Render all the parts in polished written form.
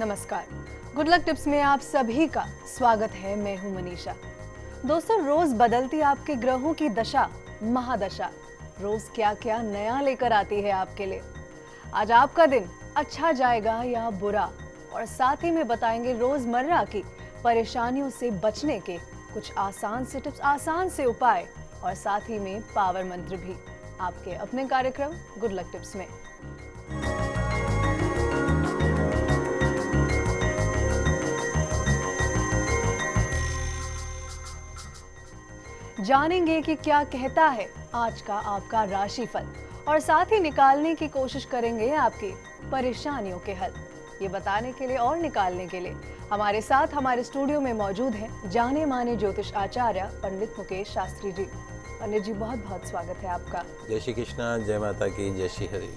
नमस्कार, good luck tips में आप सभी का स्वागत है। मैं हूं मनीषा। दोस्तों, रोज बदलती आपके ग्रहों की दशा, महादशा रोज क्या क्या नया लेकर आती है आपके लिए। आज आपका दिन अच्छा जाएगा या बुरा, और साथ ही में बताएंगे रोजमर्रा की परेशानियों से बचने के कुछ आसान से टिप्स, आसान से उपाय, और साथ ही में पावर मंत्र भी आपके अपने कार्यक्रम गुड लक टिप्स में। जानेंगे कि क्या कहता है आज का आपका राशिफल, और साथ ही निकालने की कोशिश करेंगे आपकी परेशानियों के हल। ये बताने के लिए और निकालने के लिए हमारे साथ हमारे स्टूडियो में मौजूद हैं जाने माने ज्योतिष आचार्य पंडित मुकेश शास्त्री जी। पंडित जी, बहुत बहुत स्वागत है आपका। जय श्री कृष्णा, जय माता की, जय श्री हरि।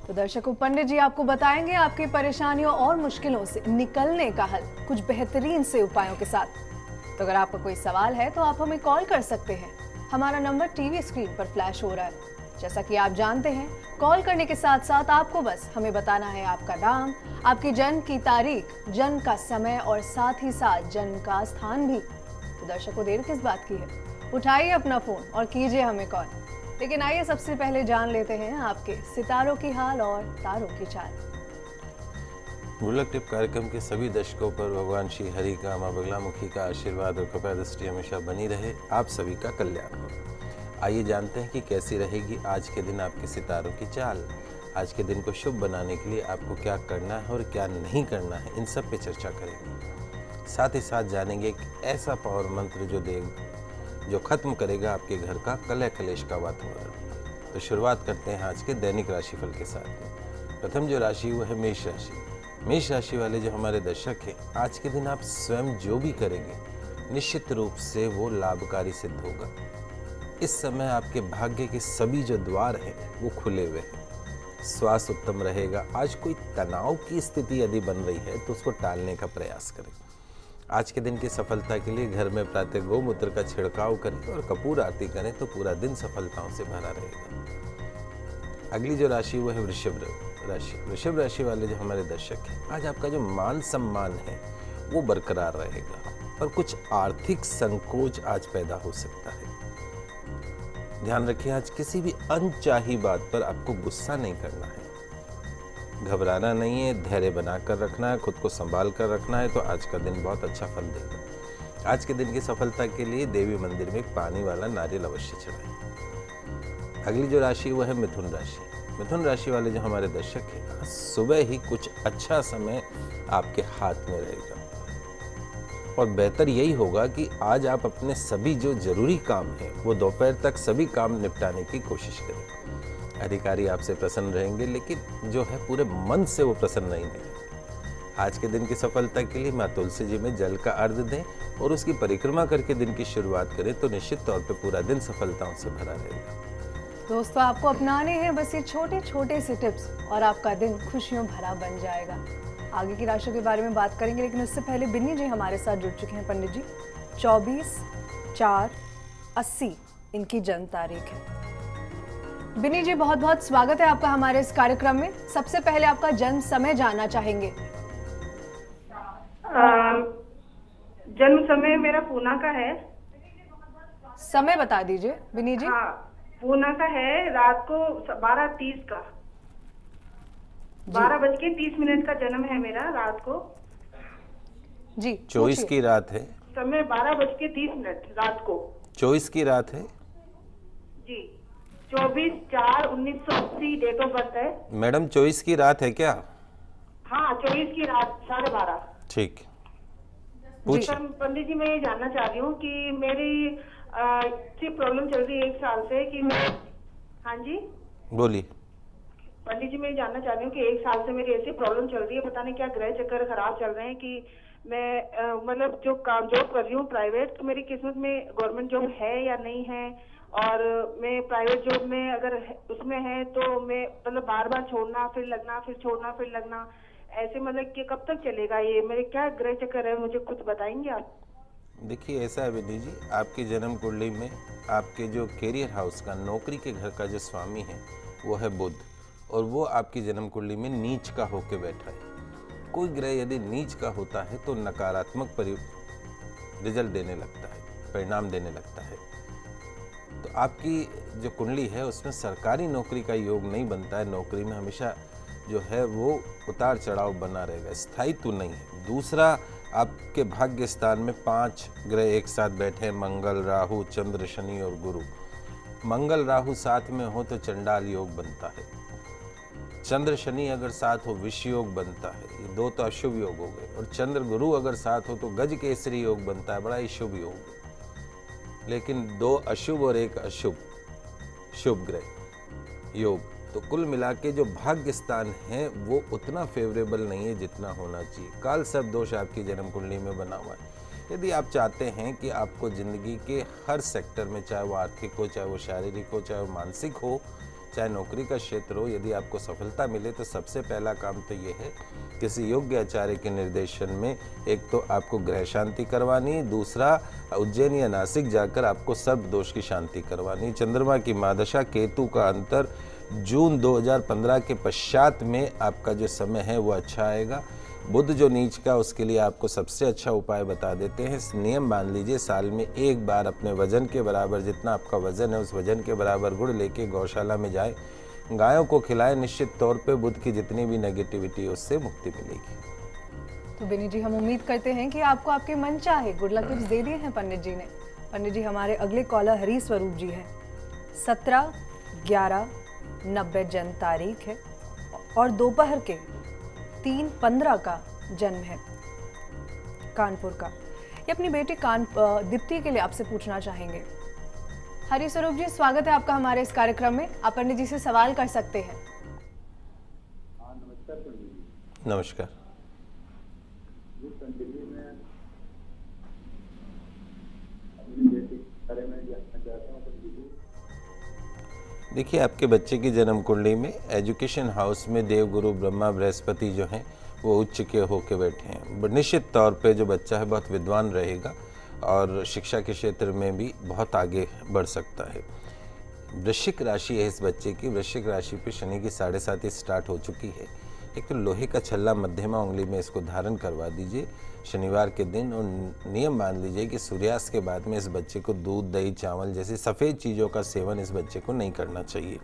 तो दर्शकों, पंडित जी आपको बताएंगे आपकी परेशानियों और मुश्किलों से निकलने का हल कुछ बेहतरीन से उपायों के साथ। तो अगर आपका कोई सवाल है तो आप हमें कॉल कर सकते हैं। हमारा नंबर टीवी स्क्रीन पर फ्लैश हो रहा है। जैसा कि आप जानते हैं, कॉल करने के साथ साथ आपको बस हमें बताना है आपका नाम, आपकी जन्म की तारीख, जन्म का समय और साथ ही साथ जन्म का स्थान भी। तो दर्शकों, देर किस बात की है, उठाइए अपना फोन और कीजिए हमें कॉल। लेकिन आइए सबसे पहले जान लेते हैं आपके सितारों की हाल और तारों की चाल। गुड लक टिप कार्यक्रम के सभी दर्शकों पर भगवान श्री हरि का, माँ बगलामुखी का आशीर्वाद और कृपा दृष्टि हमेशा बनी रहे। आप सभी का कल्याण हो। आइए जानते हैं कि कैसी रहेगी आज के दिन आपके सितारों की चाल। आज के दिन को शुभ बनाने के लिए आपको क्या करना है और क्या नहीं करना है, इन सब पे चर्चा करेंगे। साथ ही साथ जानेंगे एक ऐसा पावर मंत्र जो खत्म करेगा आपके घर का कलह कलेश का वातावरण। तो शुरुआत करते हैं आज के दैनिक राशिफल के साथ। प्रथम जो राशि वो है मेष राशि। मेष राशि वाले जो हमारे दर्शक हैं, आज के दिन आप स्वयं जो भी करेंगे निश्चित रूप से वो लाभकारी सिद्ध होगा। इस समय आपके भाग्य के सभी जो द्वार हैं वो खुले हुए हैं। स्वास्थ्य उत्तम रहेगा। आज कोई तनाव की स्थिति यदि बन रही है तो उसको टालने का प्रयास करें। आज के दिन की सफलता के लिए घर में प्रातः गोमूत्र का छिड़काव करें और कपूर आरती करें तो पूरा दिन सफलताओं से भरा रहेगा। अगली जो राशि वो है वृषभ राशि। वृषभ राशि वाले जो हमारे दर्शक हैं, आज आपका जो मान सम्मान है वो बरकरार रहेगा और कुछ आर्थिक संकोच आज पैदा हो सकता है। ध्यान रखिए, आज किसी भी अनचाही बात पर आपको गुस्सा नहीं करना है, घबराना नहीं है, धैर्य बनाकर रखना है, खुद को संभाल कर रखना है। तो आज का दिन बहुत अच्छा फल देगा। आज के दिन की सफलता के लिए देवी मंदिर में एक पानी वाला नारियल अवश्य चढ़ाएं। अगली जो राशि वो है मिथुन राशि। मिथुन राशि वाले जो हमारे दर्शक हैं, सुबह ही कुछ अच्छा समय आपके हाथ में रहेगा और बेहतर यही होगा कि आज आप अपने सभी जो जरूरी काम हैं वो दोपहर तक सभी काम निपटाने की कोशिश करें। अधिकारी आपसे प्रसन्न रहेंगे, लेकिन जो है पूरे मन से वो प्रसन्न नहीं रहेंगे। आज के दिन की सफलता के लिए माँ तुलसी जी में जल का अर्घ्य दें और उसकी परिक्रमा करके दिन की शुरुआत करें तो निश्चित तौर पर पूरा दिन सफलताओं से भरा रहेगा। दोस्तों, आपको अपनाने हैं बस ये छोटे छोटे से टिप्स और आपका दिन खुशियों भरा बन जाएगा। आगे की राशियों के बारे में बात करेंगे, लेकिन उससे पहले बिन्नी जी हमारे साथ जुड़ चुके हैं। पंडित जी, 24/4/80 इनकी जन्म तारीख है। बिन्नी जी, बहुत बहुत स्वागत है आपका हमारे इस कार्यक्रम में। सबसे पहले आपका जन्म समय जानना चाहेंगे। जन्म समय मेरा पूना का है। समय बता दीजिए बिन्नी जी। हाँ, पूना का है। रात को 12:30 का, 12:30 का जन्म है मेरा रात को जी। 24 की रात है। समय 12:30 रात को। 24 की रात है जी। 24/4/1980 डेट ऑफ बर्थ है। मैडम, 24 की रात है क्या? हाँ, 24 की रात 12:30। ठीक, पंडित जी, मैं ये जानना चाह रही हूँ कि मेरी प्रॉब्लम चल रही है 1 साल से कि मैं। हाँ जी, बोलिए। पंडित जी, मैं जानना चाह रही हूँ कि 1 साल से मेरी ऐसी प्रॉब्लम चल रही है, पता नहीं क्या ग्रह चक्कर खराब चल रहे हैं कि मैं मतलब जो काम जॉब कर रही हूँ प्राइवेट, तो मेरी किस्मत में गवर्नमेंट जॉब है या नहीं है, और मैं प्राइवेट जॉब में अगर उसमें है तो मैं मतलब बार बार छोड़ना फिर लगना, फिर छोड़ना फिर लगना, ऐसे मतलब कि कब तक चलेगा ये? मेरे क्या ग्रह चक्कर है, मुझे कुछ बताएंगे आप? देखिए, ऐसा है विधि जी, आपकी जन्म कुंडली में आपके जो कैरियर हाउस का, नौकरी के घर का जो स्वामी है वो है बुध, और वो आपकी जन्म कुंडली में नीच का होके बैठा है। कोई ग्रह यदि नीच का होता है तो नकारात्मक रिजल्ट देने लगता है, परिणाम देने लगता है। तो आपकी जो कुंडली है उसमें सरकारी नौकरी का योग नहीं बनता है। नौकरी में हमेशा जो है वो उतार चढ़ाव बना रहेगा, स्थायित्व नहीं है। दूसरा, आपके भाग्य स्थान में 5 ग्रह एक साथ बैठे हैं, मंगल, राहु, चंद्र, शनि और गुरु। मंगल राहु साथ में हो तो चंडाल योग बनता है। चंद्र शनि अगर साथ हो विष योग बनता है। ये 2 तो अशुभ योग हो गए। और चंद्र गुरु अगर साथ हो तो गज केसरी योग बनता है, बड़ा ही शुभ योग। लेकिन 2 अशुभ और 1 अशुभ शुभ ग्रह योग, तो कुल मिला के जो भाग्य स्थान है वो उतना फेवरेबल नहीं है जितना होना चाहिए। काल सर्प दोष आपकी जन्म कुंडली में बना हुआ है। यदि आप चाहते हैं कि आपको जिंदगी के हर सेक्टर में, चाहे वो आर्थिक हो, चाहे वो शारीरिक हो, चाहे वो मानसिक हो, चाहे नौकरी का क्षेत्र हो, यदि आपको सफलता मिले तो सबसे पहला काम तो ये है किसी योग्य आचार्य के निर्देशन में एक तो आपको ग्रह शांति करवानी, दूसरा उज्जैन या नासिक जाकर आपको सर्प दोष की शांति करवानी। चंद्रमा की महादशा, केतु का अंतर जून 2015 के पश्चात में आपका जो समय है वो अच्छा आएगा। बुध जो नीच का, उसके लिए आपको सबसे अच्छा उपाय बता देते हैं। नियम मान लीजिए, साल में एक बार अपने वजन के बराबर, जितना आपका वजन है उस वजन के बराबर गुड़ लेके गौशाला में जाए, गायों को खिलाए। निश्चित तौर पे बुध की जितनी भी नेगेटिविटी है उससे मुक्ति मिलेगी। तो बेनी जी, हम उम्मीद करते हैं कि आपको आपके मन चाहे गुड लक टिप्स दे दिए हैं पंडित जी ने। पंडित जी, हमारे अगले कॉलर हरी स्वरूप जी हैं। 17/11/90 जन्म तारीख है और दोपहर के 3:15 का जन्म है, कानपुर का। ये अपनी बेटी दीप्ति के लिए आपसे पूछना चाहेंगे। हरी स्वरूप जी, स्वागत है आपका हमारे इस कार्यक्रम में। आप पंडित जी से सवाल कर सकते हैं। नमस्कार पंडित जी। नमस्कार। पंडित जी, मैं अपनी बेटी के बारे में जानना चाहता हूँ पंडित जी। देखिए, आपके बच्चे की जन्म कुंडली में एजुकेशन हाउस में देवगुरु ब्रह्मा बृहस्पति जो हैं वो उच्च के होके बैठे हैं। निश्चित तौर पे जो बच्चा है बहुत विद्वान रहेगा और शिक्षा के क्षेत्र में भी बहुत आगे बढ़ सकता है। वृश्चिक राशि है इस बच्चे की। वृश्चिक राशि पे शनि की 7.5 स्टार्ट हो चुकी है। एक तो लोहे का छल्ला मध्यमा उंगली में इसको धारण करवा दीजिए शनिवार के दिन, और नियम मान लीजिए कि सूर्यास्त के बाद में इस बच्चे को दूध, दही, चावल जैसी सफ़ेद चीज़ों का सेवन इस बच्चे को नहीं करना चाहिए।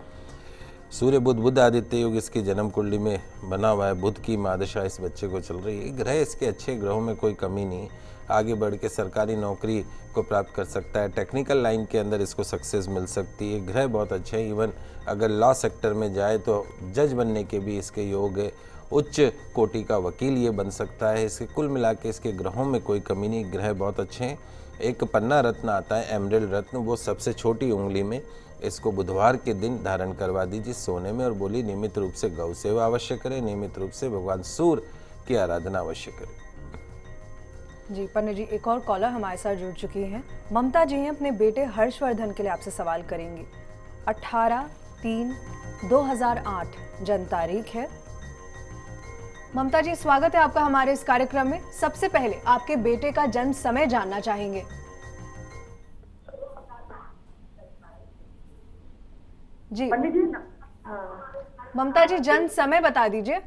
सूर्य बुध आदित्य योग इसकी जन्म कुंडली में बना हुआ है। बुध की महादशा इस बच्चे को चल रही है। ग्रह इसके अच्छे ग्रहों में कोई कमी नहीं, आगे बढ़ के सरकारी नौकरी को प्राप्त कर सकता है। टेक्निकल लाइन के अंदर इसको सक्सेस मिल सकती है। ग्रह बहुत अच्छे हैं। इवन अगर लॉ सेक्टर में जाए तो जज बनने के भी इसके योग है। उच्च कोटि का वकील ये बन सकता है। इसके कुल मिला के इसके ग्रहों में कोई कमी नहीं, ग्रह बहुत अच्छे हैं। एक पन्ना रत्न आता है, एमरल्ड रत्न, वो सबसे छोटी उंगली में इसको बुधवार के दिन धारण करवा दीजिए सोने में, और बोली नियमित रूप से गौ सेवा अवश्य करें, नियमित रूप से भगवान सूर्य की आराधना अवश्य करें। जी पंडित जी, एक और कॉलर हमारे साथ जुड़ चुकी हैं। ममता जी हैं, अपने बेटे हर्षवर्धन के लिए आपसे सवाल करेंगी। 18/3/2008 जन्म तारीख है। ममता जी, स्वागत है आपका हमारे इस कार्यक्रम में। सबसे पहले आपके बेटे का जन्म समय जानना चाहेंगे। जी पंडित जी। ममता जी, जन्म समय बता दीजिए।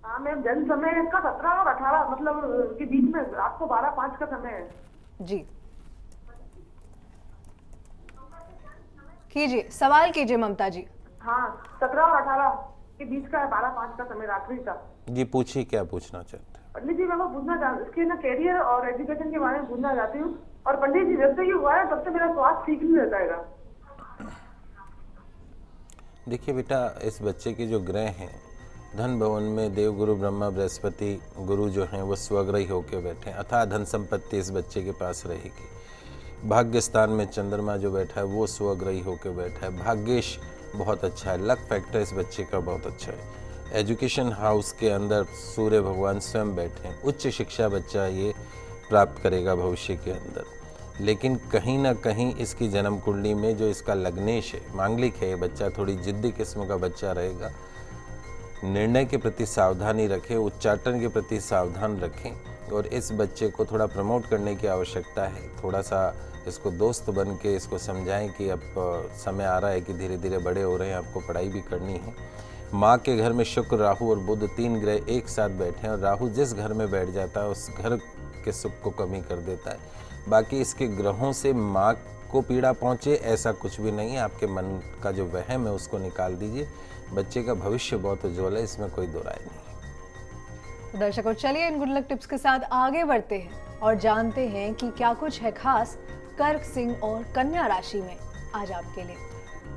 हाँ मैम, जन्म समय इसका 17 और 18 मतलब के बीच में, रात को 12:05 का समय है। जी कीजिए, सवाल कीजिए ममता जी। हाँ, 17 और 18 के बीच का है, 12:05 का समय रात्रि का। जी पूछिए, क्या पूछना चाहते हैं? पंडित जी, मैं वो पूछना चाहती, इसके ना कैरियर और एजुकेशन के बारे में पूछना चाहती हूँ। और पंडित जी, जब से ये हुआ है तब से मेरा स्वास्थ्य ठीक नहीं रहता है। देखिए बेटा, इस बच्चे के जो ग्रह हैं, धन भवन में देवगुरु ब्रह्मा बृहस्पति गुरु जो हैं वो स्वग्रही होकर बैठे हैं, अथाह धन संपत्ति इस बच्चे के पास रहेगी। भाग्य स्थान में चंद्रमा जो बैठा है वो स्वग्रही होकर बैठा है। भाग्येश बहुत अच्छा है, लक फैक्टर इस बच्चे का बहुत अच्छा है। एजुकेशन हाउस के अंदर सूर्य भगवान स्वयं बैठे हैं। उच्च शिक्षा बच्चा ये प्राप्त करेगा भविष्य के अंदर। लेकिन कहीं ना कहीं इसकी जन्म कुंडली में जो इसका लग्नेश है, मांगलिक है, ये बच्चा थोड़ी जिद्दी किस्म का बच्चा रहेगा। निर्णय के प्रति सावधानी रखें, उच्चाटन के प्रति सावधान रखें, और इस बच्चे को थोड़ा प्रमोट करने की आवश्यकता है। थोड़ा सा इसको दोस्त बन के इसको समझाएं कि अब समय आ रहा है कि धीरे धीरे बड़े हो रहे हैं, आपको पढ़ाई भी करनी है। माँ के घर में शुक्र, राहु और बुध 3 ग्रह एक साथ बैठे हैं और राहु जिस घर में बैठ जाता है उस घर के सुख को कमी कर देता है। बाकी इसके ग्रहों से माँ को पीड़ा पहुँचे ऐसा कुछ भी नहीं है। आपके मन का जो वहम है उसको निकाल दीजिए। बच्चे का भविष्य बहुत उज्ज्वल है, इसमें कोई दो राय नहीं है। तो दर्शकों, चलिए इन गुड लक टिप्स के साथ आगे बढ़ते हैं और जानते हैं कि क्या कुछ है खास कर्क, सिंह और कन्या राशि में आज आपके लिए।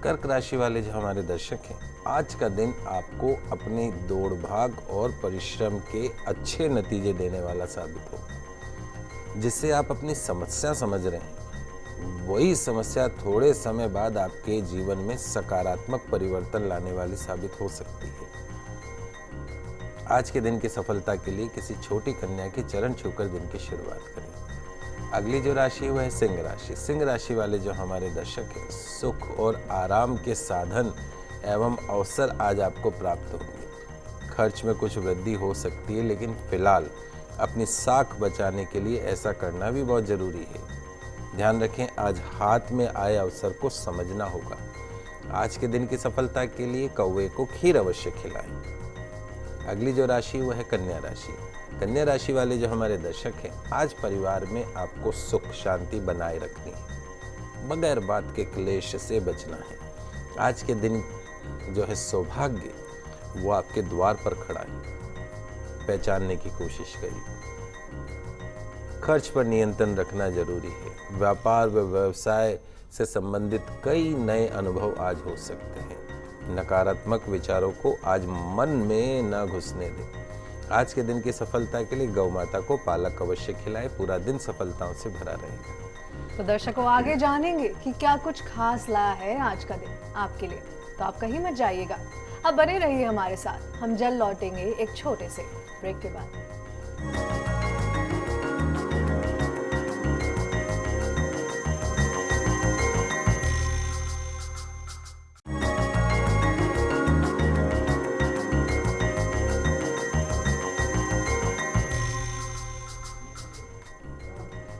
कर्क राशि वाले जो हमारे दर्शक हैं, आज का दिन आपको अपनी दौड़ भाग और परिश्रम के अच्छे नतीजे देने वाला साबित होगा। जिससे आप अपनी समस्या समझ रहे हैं, वही समस्या थोड़े समय बाद आपके जीवन में सकारात्मक परिवर्तन लाने वाली साबित हो सकती है। आज के दिन की सफलता के लिए किसी छोटी कन्या के चरण छूकर दिन की शुरुआत करें। अगली जो राशि वह है सिंह राशि। सिंह राशि वाले जो हमारे दर्शक हैं, सुख और आराम के साधन एवं अवसर आज आपको प्राप्त होंगे। खर्च में कुछ वृद्धि हो सकती है, लेकिन फिलहाल अपनी साख बचाने के लिए ऐसा करना भी बहुत जरूरी है। ध्यान रखें, आज हाथ में आए अवसर को समझना होगा। आज के दिन की सफलता के लिए कौवे को खीर अवश्य खिलाएं। अगली जो राशि वह है कन्या राशि। कन्या राशि वाले जो हमारे दर्शक हैं, आज परिवार में आपको सुख शांति बनाए रखनी है। बगैर बात के क्लेश से बचना है। आज के दिन जो है सौभाग्य वो आपके द्वार पर खड़ा है। पहचानने की कोशिश करिए। खर्च पर नियंत्रण रखना जरूरी है। व्यापार व व्यवसाय से संबंधित कई नए अनुभव आज हो सकते हैं। नकारात्मक विचारों को आज मन में न घुसने दें। आज के दिन की सफलता के लिए गौ माता को पालक अवश्य खिलाएं। पूरा दिन सफलताओं से भरा रहेगा। तो दर्शकों, आगे जानेंगे कि क्या कुछ खास लाया है आज का दिन आपके लिए। तो आप कहीं मत जाइएगा, अब बने रहिए हमारे साथ। हम जल्द लौटेंगे एक छोटे से ब्रेक के बाद।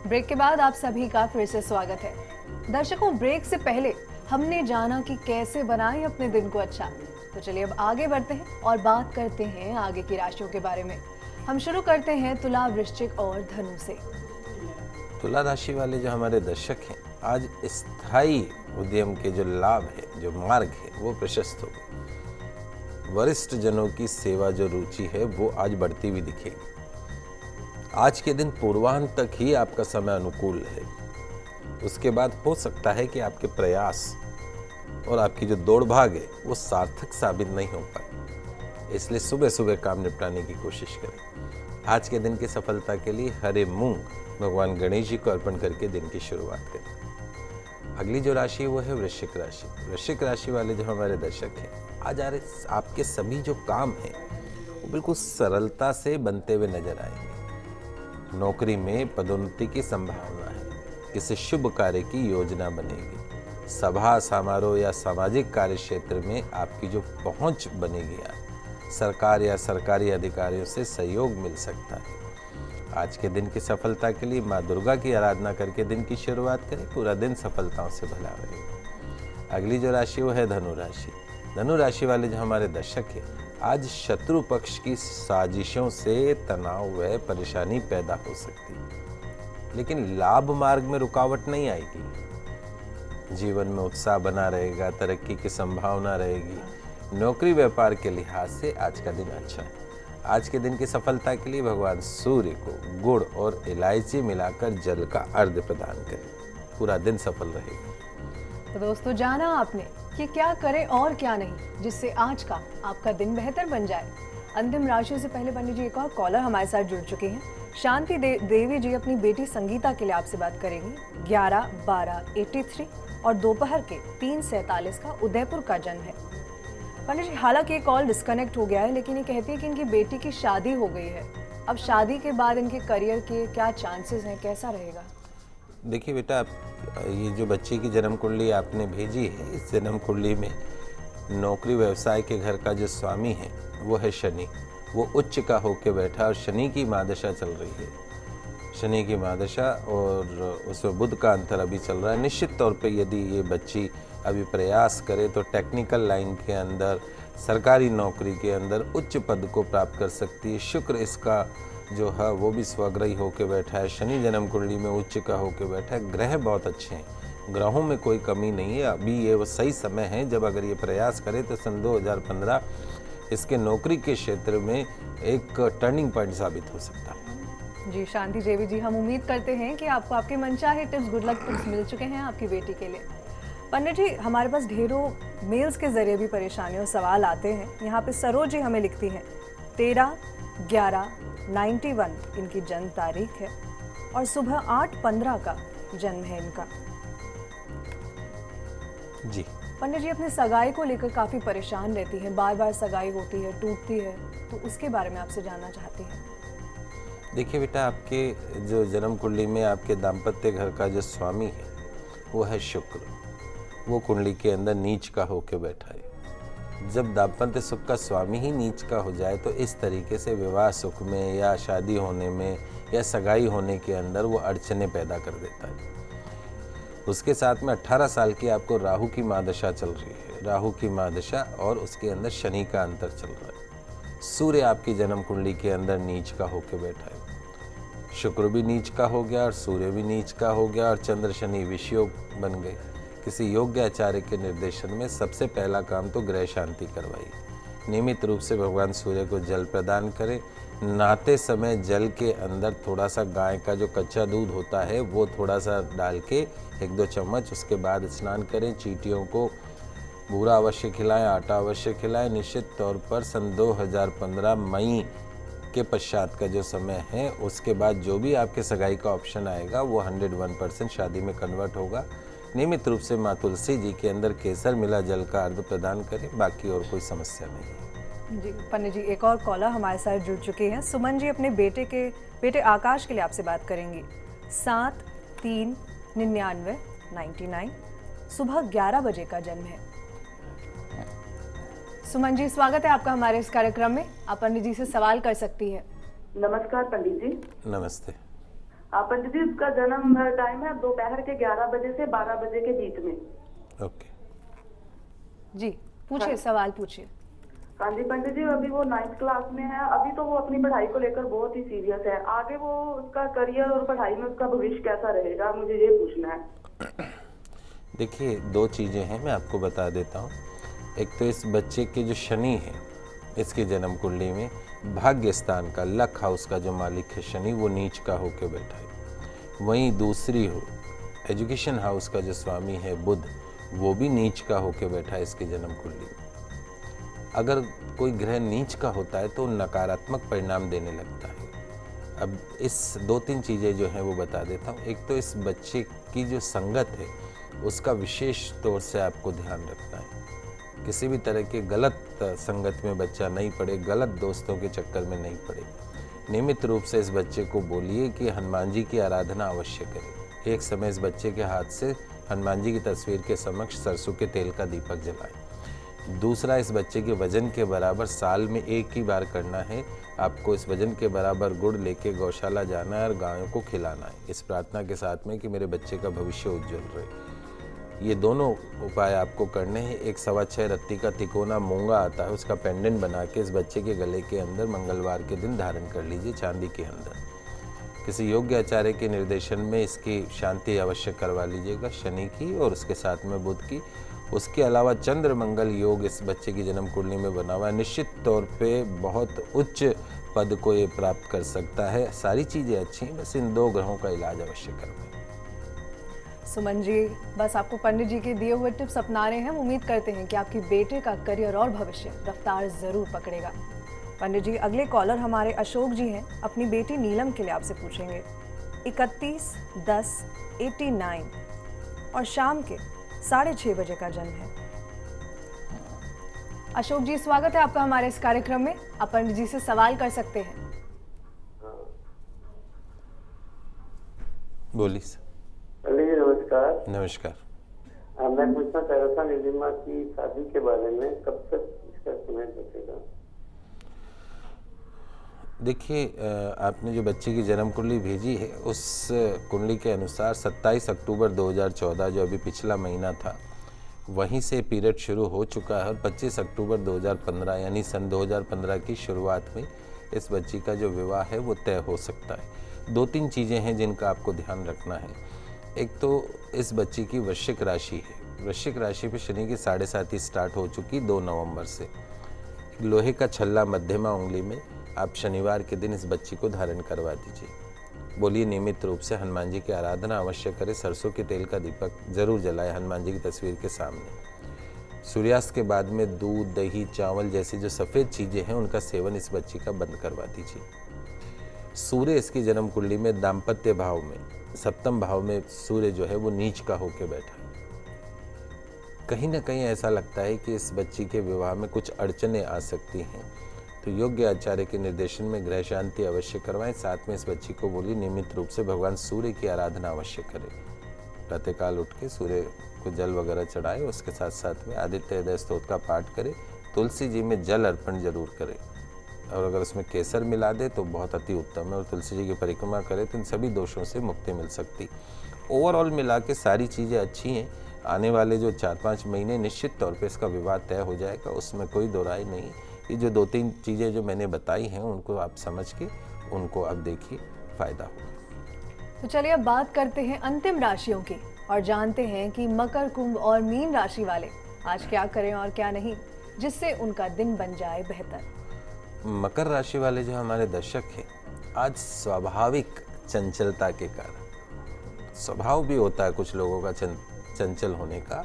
ब्रेक के बाद आप सभी का फिर से स्वागत है। दर्शकों, ब्रेक से पहले हमने जाना कि कैसे बनाएं अपने दिन को अच्छा। तो चलिए अब आगे बढ़ते हैं और बात करते हैं आगे की राशियों के बारे में। हम शुरू करते हैं तुला, वृश्चिक और धनु से। तुला राशि वाले जो हमारे दर्शक हैं, आज स्थायी उद्यम के जो लाभ है, जो मार्ग है, वो प्रशस्त होगा। वरिष्ठ जनों की सेवा जो रुचि है वो आज बढ़ती हुई दिखेगी। आज के दिन पूर्वाह्न तक ही आपका समय अनुकूल है। उसके बाद हो सकता है कि आपके प्रयास और आपकी जो दौड़ भाग है वो सार्थक साबित नहीं हो पाए। इसलिए सुबह सुबह काम निपटाने की कोशिश करें। आज के दिन की सफलता के लिए हरे मूंग भगवान गणेश जी को अर्पण करके दिन की शुरुआत करें। अगली जो राशि है वो है वृश्चिक राशि। वृश्चिक राशि वाले जो हमारे दर्शक हैं, आज आपके सभी जो काम हैं वो बिल्कुल सरलता से बनते हुए नजर आएंगे। नौकरी में पदोन्नति की संभावना है। किसी शुभ कार्य की योजना बनेगी। सभा समारोह या सामाजिक कार्य क्षेत्र में आपकी जो पहुंच बनेगी, सरकार या सरकारी अधिकारियों से सहयोग मिल सकता है। आज के दिन की सफलता के लिए माँ दुर्गा की आराधना करके दिन की शुरुआत करें। पूरा दिन सफलताओं से भरा रहेगा। अगली जो राशि वो है धनु राशि। धनु राशि वाले जो हमारे दर्शक हैं, आज शत्रु पक्ष की साजिशों से तनाव व परेशानी पैदा हो सकती है, लेकिन लाभ मार्ग में रुकावट नहीं आएगी। जीवन में उत्साह बना रहेगा, तरक्की की संभावना रहेगी। नौकरी व्यापार के लिहाज से आज का दिन अच्छा है। आज के दिन की सफलता के लिए भगवान सूर्य को गुड़ और इलायची मिलाकर जल का अर्घ्य प्रदान करें। पूरा दिन सफल रहेगा। तो दोस्तों, जाना आपने कि क्या करें और क्या नहीं, जिससे आज का आपका दिन बेहतर बन जाए। अंतिम राशियों से पहले पंडित जी एक और कॉलर हमारे साथ जुड़ चुके हैं। शांति देवी जी अपनी बेटी संगीता के लिए आपसे बात करेंगी। 11/12/83 और दोपहर के 3:47 का उदयपुर का जन्म है। पंडित जी, हालांकि ये कॉल डिस्कनेक्ट हो गया है, लेकिन ये कहती है कि इनकी बेटी की शादी हो गई है। अब शादी के बाद इनके करियर के क्या चांसेस हैं, कैसा रहेगा? देखिए बेटा, ये जो बच्चे की जन्म कुंडली आपने भेजी है, इस जन्म कुंडली में नौकरी व्यवसाय के घर का जो स्वामी है वो है शनि। वो उच्च का होके बैठा और शनि की महादशा चल रही है। शनि की महादशा और उसमें बुध का अंतर अभी चल रहा है। निश्चित तौर पे यदि ये बच्ची अभी प्रयास करे तो टेक्निकल लाइन के अंदर सरकारी नौकरी के अंदर उच्च पद को प्राप्त कर सकती है। शुक्र इसका जो है वो भी स्वग्रही होकर बैठा है। शनि जन्म कुंडली में उच्च का होकर बैठा है। ग्रह बहुत अच्छे हैं, ग्रहों में कोई कमी नहीं है। अभी ये वो सही समय है जब अगर ये प्रयास करे तो सन 2015 इसके नौकरी के क्षेत्र में एक टर्निंग पॉइंट साबित हो सकता है। जी शांति देवी जी, हम उम्मीद करते हैं कि आपको आपके मनचाहे टिप्स, गुड लक टिप्स मिल चुके हैं आपकी बेटी के लिए। पंडित जी, हमारे पास ढेरों मेल्स के जरिए भी परेशानियों और सवाल आते हैं। यहाँ पे सरोज जी हमें लिखती हैं 13/11/91 इनकी जन्म तारीख है और सुबह 8:15 का जन्म है इनका। जी पंडित जी अपनी सगाई को लेकर काफी परेशान रहती हैं, बार बार सगाई होती है, टूटती है, तो उसके बारे में आपसे जानना चाहती हैं। देखिए बेटा, आपके जो जन्म कुंडली में आपके दाम्पत्य घर का जो स्वामी है वो है शुक्र। वो कुंडली के अंदर नीच का होके बैठा है। जब दाम्पत्य सुख का स्वामी ही नीच का हो जाए तो इस तरीके से विवाह सुख में या शादी होने में या सगाई होने के अंदर वो अड़चने पैदा कर देता है। उसके साथ में 18 साल की आपको राहु की महादशा चल रही है। राहु की महादशा और उसके अंदर शनि का अंतर चल रहा है। सूर्य आपकी जन्म कुंडली के अंदर नीच का होके बैठा है। शुक्र भी नीच का हो गया और सूर्य भी नीच का हो गया और चंद्र शनि विषयोग बन गए। किसी योग्य आचार्य के निर्देशन में सबसे पहला काम तो ग्रह शांति करवाइए। नियमित रूप से भगवान सूर्य को जल प्रदान करें। नहाते समय जल के अंदर थोड़ा सा गाय का जो कच्चा दूध होता है वो थोड़ा सा डाल के 1-2 चम्मच, उसके बाद स्नान करें। चींटियों को बूरा अवश्य खिलाएं, आटा अवश्य खिलाएं। निश्चित तौर पर सन 2015 मई के पश्चात का जो समय है उसके बाद जो भी आपके सगाई का ऑप्शन आएगा वो 101% शादी में कन्वर्ट होगा। नियमित रूप से माँ तुलसी जी के अंदर केसर मिला जल का अर्घ प्रदान करें, बाकी और कोई समस्या नहीं है। जी पंडित जी, एक और कॉलर हमारे साथ जुड़ चुके हैं। सुमन जी अपने बेटे आकाश के लिए आपसे बात करेंगी। 7/3/99 सुबह 11 बजे का जन्म है। सुमन जी, स्वागत है आपका हमारे इस कार्यक्रम में। आप पंडित जी से सवाल कर सकती है। नमस्कार पंडित जी। नमस्ते। पंडित जी, उसका जन्म टाइम है दोपहर के 11 बजे से 12 बजे के बीच में। ओके जी पूछिए, सवाल पूछिए। हाँ जी पंडित जी, अभी वो 9th क्लास में है। अभी तो वो अपनी पढ़ाई को लेकर बहुत ही सीरियस है। आगे वो उसका करियर और पढ़ाई में उसका भविष्य कैसा रहेगा, मुझे ये पूछना है। देखिए, 2 चीज़ें हैं, मैं आपको बता देता हूँ। एक तो इस बच्चे के जो शनि है इसके जन्म कुंडली में भाग्य स्थान का लक हाउस का जो मालिक है शनि, वो नीच का होकर बैठा है। वहीं दूसरी हो एजुकेशन हाउस का जो स्वामी है बुध, वो भी नीच का होकर बैठा है इसके जन्म कुंडली में। अगर कोई ग्रह नीच का होता है तो नकारात्मक परिणाम देने लगता है। अब इस 2-3 चीज़ें जो हैं वो बता देता हूँ। एक तो इस बच्चे की जो संगत है उसका विशेष तौर से आपको ध्यान रखना है। किसी भी तरह के गलत संगत में बच्चा नहीं पड़े, गलत दोस्तों के चक्कर में नहीं पड़े। नियमित रूप से इस बच्चे को बोलिए कि हनुमान जी की आराधना अवश्य करें। एक समय इस बच्चे के हाथ से हनुमान जी की तस्वीर के समक्ष सरसों के तेल का दीपक जलाएं। दूसरा, इस बच्चे के वजन के बराबर साल में एक ही बार करना है। आपको इस वजन के बराबर गुड़ लेके गौशाला जाना है और गायों को खिलाना है, इस प्रार्थना के साथ में कि मेरे बच्चे का भविष्य उज्जवल रहे। ये दोनों उपाय आपको करने हैं। एक 6.25 रत्ती का तिकोना मूंगा आता है, उसका पेंडेंट बना के इस बच्चे के गले के अंदर मंगलवार के दिन धारण कर लीजिए, चांदी के अंदर। किसी योग्य आचार्य के निर्देशन में इसकी शांति अवश्य करवा लीजिएगा, शनि की और उसके साथ में बुध की। उसके अलावा चंद्र मंगल योग इस बच्चे की जन्म कुंडली में बना हुआ है। निश्चित तौर पे बहुत उच्च पद को ये प्राप्त कर सकता है। सारी चीज़ें अच्छी हैं, बस इन 2 ग्रहों का इलाज अवश्य करवाएं। सुमन जी, बस आपको पंडित जी के दिए हुए टिप्स अपना रहे हैं। हम उम्मीद करते हैं कि आपके बेटे का करियर और भविष्य रफ्तार जरूर पकड़ेगा। पंडित जी, अगले कॉलर हमारे अशोक जी हैं। अपनी बेटी नीलम के लिए आपसे पूछेंगे। 31/10/89 और शाम के 6:30 बजे का जन्म है। अशोक जी, स्वागत है आपका हमारे इस कार्यक्रम में। आप पंडित जी से सवाल कर सकते हैं। बोलिए सर। नमस्कार। नमस्कार। मैं पूछना चाह रहा था नीलिमा की शादी के बारे में, कब तक इसका समय बचेगा? देखिए, आपने जो बच्चे की जन्म कुंडली भेजी है उस कुंडली के अनुसार 27 अक्टूबर 2014 जो अभी पिछला महीना था वहीं से पीरियड शुरू हो चुका है और 25 अक्टूबर 2015 यानी सन 2015 की शुरुआत में इस बच्ची का जो विवाह है वो तय हो सकता है। 2-3 चीज़ें हैं जिनका आपको ध्यान रखना है। एक तो इस बच्ची की वृश्चिक राशि है। वृश्चिक राशि पे शनि की 7.5 स्टार्ट हो चुकी 2 नवंबर से। लोहे का छल्ला मध्यमा उंगली में आप शनिवार के दिन इस बच्ची को धारण करवा दीजिए। बोलिए नियमित रूप से हनुमान जी की आराधना अवश्य करें। सरसों के तेल का दीपक जरूर जलाएं हनुमान जी की तस्वीर के सामने। सूर्यास्त के बाद में दूध, दही, चावल जैसी जो सफ़ेद चीज़ें हैं उनका सेवन इस बच्ची का बंद करवा दीजिए। सूर्य इसकी जन्म कुंडली में दाम्पत्य भाव में, सप्तम भाव में सूर्य जो है वो नीच का होकर बैठा है। कहीं ना कहीं ऐसा लगता है कि इस बच्ची के विवाह में कुछ अड़चनें आ सकती हैं, तो योग्य आचार्य के निर्देशन में गृह शांति अवश्य करवाएं। साथ में इस बच्ची को बोलिए नियमित रूप से भगवान सूर्य की आराधना अवश्य करें। प्रातःकाल उठ के सूर्य को जल वगैरह चढ़ाए, उसके साथ साथ में आदित्य हृदय स्तोत्र का पाठ करें। तुलसी जी में जल अर्पण जरूर करें और अगर उसमें केसर मिला दे तो बहुत अति उत्तम है। और तुलसी जी की परिक्रमा करें तो इन सभी दोषों से मुक्ति मिल सकती। ओवरऑल मिला के सारी चीज़ें अच्छी हैं। आने वाले जो 4-5 महीने निश्चित तौर पे इसका विवाह तय हो जाएगा, उसमें कोई दो राय नहीं। ये जो 2-3 चीज़ें जो मैंने बताई हैं उनको आप समझ के उनको अब देखिए, फ़ायदा होगा। तो चलिए अब बात करते हैं अंतिम राशियों की और जानते हैं कि मकर, कुंभ और मीन राशि वाले आज क्या करें और क्या नहीं, जिससे उनका दिन बन जाए बेहतर। मकर राशि वाले जो हमारे दर्शक हैं, आज स्वाभाविक चंचलता के कारण, स्वभाव भी होता है कुछ लोगों का चंचल होने का,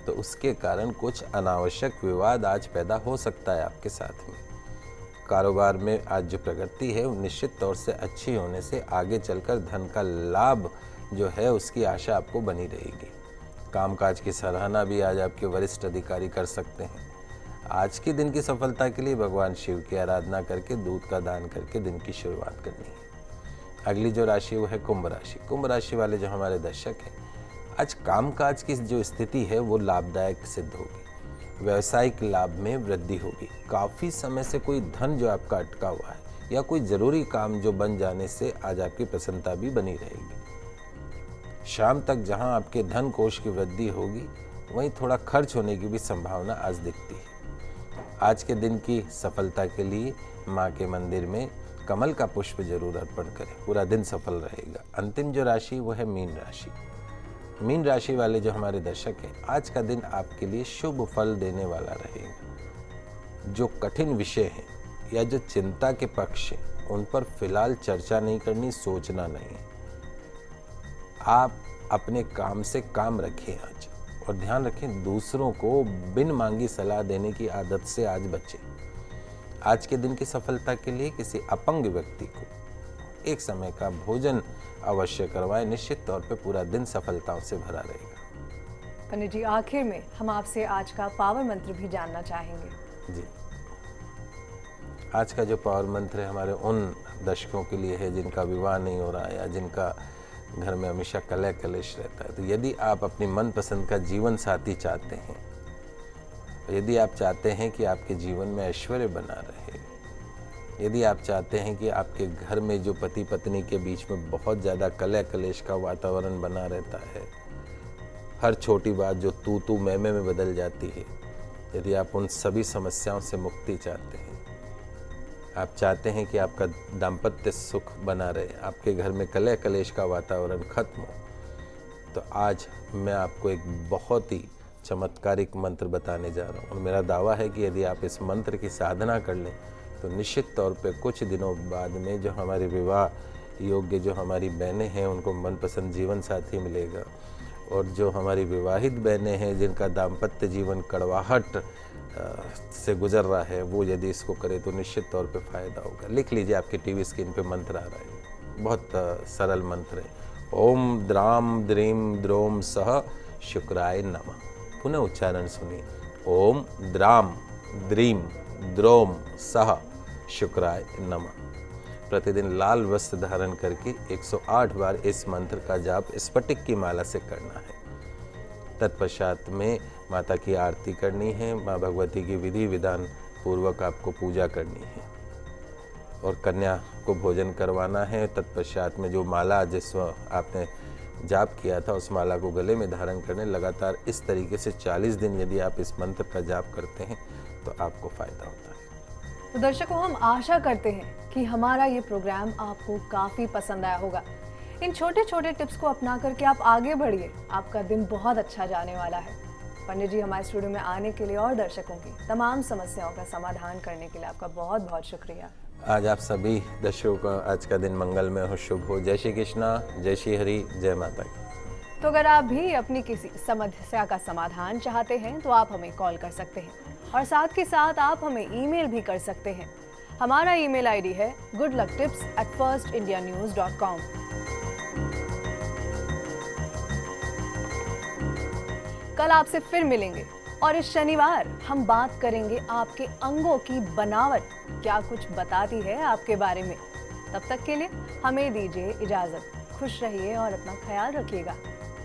तो उसके कारण कुछ अनावश्यक विवाद आज पैदा हो सकता है आपके साथ में। कारोबार में आज जो प्रगति है वो निश्चित तौर से अच्छी होने से आगे चलकर धन का लाभ जो है उसकी आशा आपको बनी रहेगी। कामकाज की सराहना भी आज आपके वरिष्ठ अधिकारी कर सकते हैं। आज के दिन की सफलता के लिए भगवान शिव की आराधना करके दूध का दान करके दिन की शुरुआत करनी है। अगली जो राशि वो है कुंभ राशि। कुंभ राशि वाले जो हमारे दर्शक हैं, आज कामकाज की जो स्थिति है वो लाभदायक सिद्ध होगी। व्यावसायिक लाभ में वृद्धि होगी। काफ़ी समय से कोई धन जो आपका अटका हुआ है या कोई ज़रूरी काम जो बन जाने से आज आपकी प्रसन्नता भी बनी रहेगी। शाम तक जहां आपके धन कोष की वृद्धि होगी वहीं थोड़ा खर्च होने की भी संभावना आज दिखती है। आज के दिन की सफलता के लिए माँ के मंदिर में कमल का पुष्प जरूर अर्पण करें, पूरा दिन सफल रहेगा। अंतिम जो राशि वो है मीन राशि। मीन राशि वाले जो हमारे दर्शक हैं, आज का दिन आपके लिए शुभ फल देने वाला रहेगा। जो कठिन विषय हैं या जो चिंता के पक्ष हैं उन पर फिलहाल चर्चा नहीं करनी, सोचना नहीं। आप अपने काम से काम रखें आज, और ध्यान रखें दूसरों को बिन मांगी सलाह देने की आदत से आज बचें। आज के दिन की सफलता के लिए किसी अपंग व्यक्ति को एक समय का भोजन अवश्य करवाएं। निश्चित तौर पे पूरा दिन सफलताओं से भरा रहेगा। पंडित जी, आखिर में हम आपसे आज का पावर मंत्र भी जानना चाहेंगे। जी, आज का जो पावर मंत्र है हमारे उन दर्शकों के लिए है जिनका विवाह नहीं हो रहा है या जिनका घर में हमेशा कलह कलेश रहता है। तो यदि आप अपनी मनपसंद का जीवन साथी चाहते हैं, यदि आप चाहते हैं कि आपके जीवन में ऐश्वर्य बना रहे, यदि आप चाहते हैं कि आपके घर में जो पति पत्नी के बीच में बहुत ज़्यादा कलह कलेश का वातावरण बना रहता है, हर छोटी बात जो तू मैं में बदल जाती है, यदि आप उन सभी समस्याओं से मुक्ति चाहते हैं, आप चाहते हैं कि आपका दाम्पत्य सुख बना रहे, आपके घर में कलह कलेश का वातावरण खत्म हो, तो आज मैं आपको एक बहुत ही चमत्कारिक मंत्र बताने जा रहा हूँ। और मेरा दावा है कि यदि आप इस मंत्र की साधना कर लें तो निश्चित तौर पे कुछ दिनों बाद में जो हमारे विवाह योग्य जो हमारी बहनें हैं उनको मनपसंद जीवन साथी मिलेगा, और जो हमारी विवाहित बहनें हैं जिनका दाम्पत्य जीवन कड़वाहट से गुजर रहा है वो यदि इसको करे तो निश्चित तौर पे फायदा होगा। लिख लीजिए, आपकी टीवी स्क्रीन पे मंत्र आ रहा है, बहुत सरल मंत्र है। ओम द्राम द्रीम द्रोम सह शुक्राय नमः। पुनः उच्चारण सुनिए, ओम द्राम द्रीम द्रोम सह शुक्राय नमः। प्रतिदिन लाल वस्त्र धारण करके 108 बार इस मंत्र का जाप स्फटिक की माला से करना है। तत्पश्चात में माता की आरती करनी है, माँ भगवती की विधि विधान पूर्वक आपको पूजा करनी है और कन्या को भोजन करवाना है। तत्पश्चात में जो माला जिस आपने जाप किया था उस माला को गले में धारण करने लगातार इस तरीके से 40 दिन यदि आप इस मंत्र का जाप करते हैं तो आपको फायदा होता है। तो दर्शकों, हम आशा करते हैं कि हमारा ये प्रोग्राम आपको काफी पसंद आया होगा। इन छोटे छोटे टिप्स को अपना करके आप आगे बढ़िए, आपका दिन बहुत अच्छा जाने वाला है। पंडित जी, हमारे स्टूडियो में आने के लिए और दर्शकों की तमाम समस्याओं का समाधान करने के लिए आपका बहुत बहुत शुक्रिया। आज आप सभी दर्शकों का आज का दिन मंगलमय हो, शुभ हो। जय श्री कृष्णा, जय श्री हरि, जय माता की। तो अगर आप भी अपनी किसी समस्या का समाधान चाहते हैं तो आप हमें कॉल कर सकते हैं और साथ के साथ आप हमें ईमेल भी कर सकते हैं। हमारा ईमेल आईडी है goodlucktips@firstindianews.com। कल आपसे फिर मिलेंगे और इस शनिवार हम बात करेंगे आपके अंगों की बनावट क्या कुछ बताती है आपके बारे में। तब तक के लिए हमें दीजिए इजाजत। खुश रहिए और अपना ख्याल रखिएगा।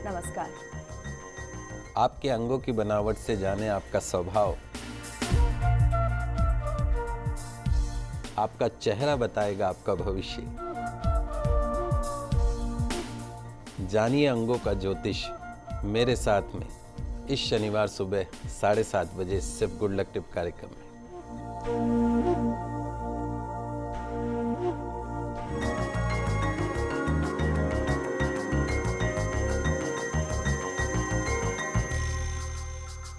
नमस्कार। आपके अंगों की बनावट से जाने आपका स्वभाव, आपका चेहरा बताएगा आपका भविष्य। जानिए अंगों का ज्योतिष मेरे साथ में इस शनिवार सुबह 7:30 बजे सिर्फ गुड लक टिप कार्यक्रम में।